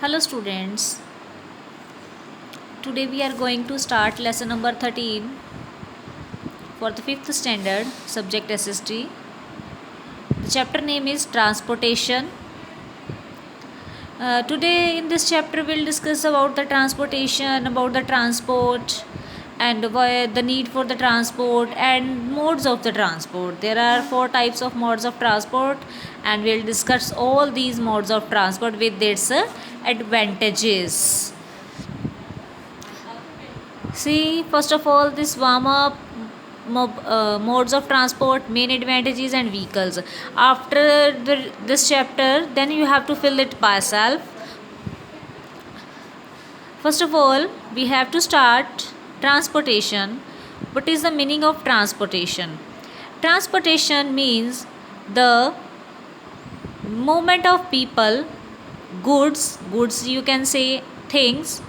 Hello students, today we are going to start lesson number 13 for the 5th standard subject SST. The chapter name is transportation. Today in this chapter we'll discuss about the transportation, about the transport and the need for the transport and modes of the transport. There are 4 types of modes of transport and we'll discuss all these modes of transport with its advantages. See, first of all, this warm up modes of transport, main advantages and vehicles. After this chapter, then you have to fill it by yourself. First of all, we have to start transportation. What is the meaning of transportation? Transportation means the movement of people, goods you can say things,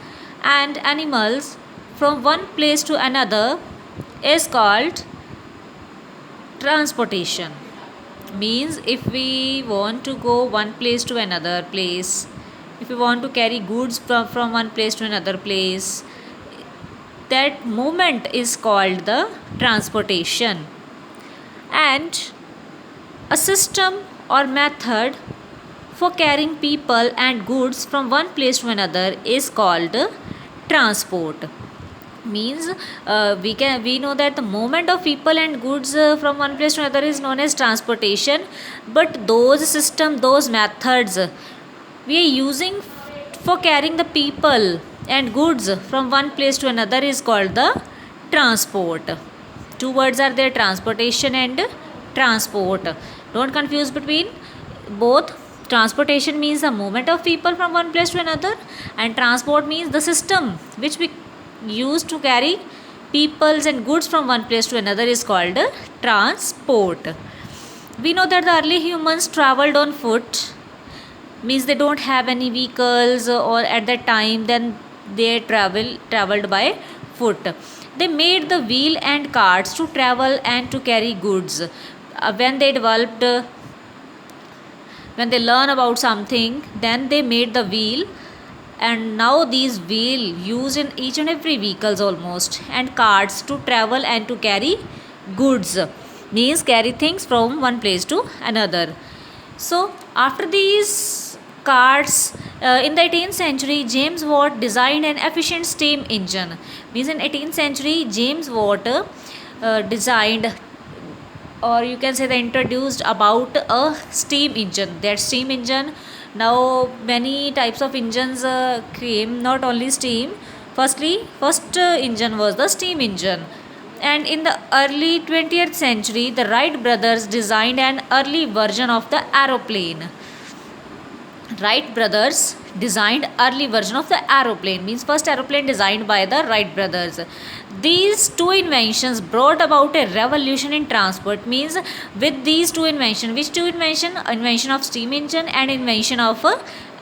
and animals from one place to another is called transportation. Means if we want to go one place to another place, if we want to carry goods from one place to another place, that movement is called the transportation. And a system or method for carrying people and goods from one place to another is called transport. Means we know that the movement of people and goods from one place to another is known as transportation, but those methods we are using for carrying the people and goods from one place to another is called the transport. Two words are there, transportation and transport. Don't confuse between both. Transportation means the movement of people from one place to another, and transport means the system which we used to carry peoples and goods from one place to another is called transport. We know that the early humans traveled on foot, means they don't have any vehicles, or at that time then they traveled by foot. They made the wheel and carts to travel and to carry goods. When they developed, when they learn about something, then they made the wheel, and now these wheel used in each and every vehicles almost, and carts to travel and to carry goods, means carry things from one place to another. So after these carts, in the 18th century James Watt designed an efficient steam engine. Means in 18th century James Watt designed, or you can say they introduced about a steam engine. That steam engine, now many types of engines came, not only steam. First engine was the steam engine. And in the early 20th century the Wright brothers designed an early version of the aeroplane. Wright brothers designed early version of the aeroplane, means first aeroplane designed by the Wright brothers. These two inventions brought about a revolution in transport. Means with these two inventions, which two invention of steam engine and invention of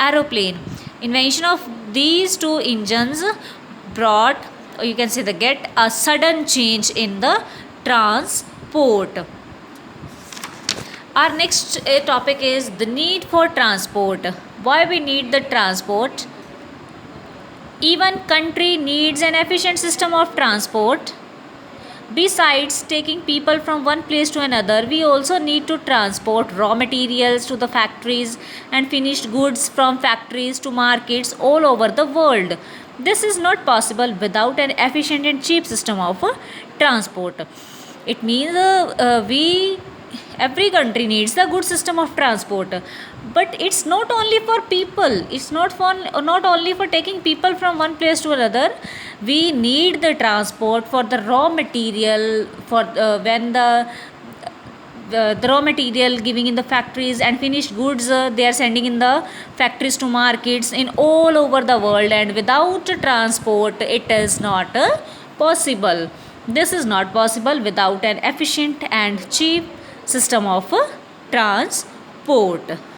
aeroplane, invention of these two engines brought, or you can say the get a sudden change in the transport. Our next topic is the need for transport. Why we need the transport? Even country needs an efficient system of transport. Besides taking people from one place to another, we also need to transport raw materials to the factories and finished goods from factories to markets all over the world. This is not possible without an efficient and cheap system of transport. It means every country needs the good system of transport, but it's not only for people, it's not only for taking people from one place to another. We need the transport for the raw material, for when the raw material giving in the factories and finished goods they are sending in the factories to markets in all over the world, and without transport it is not possible. This is not possible without an efficient and cheap system of transport.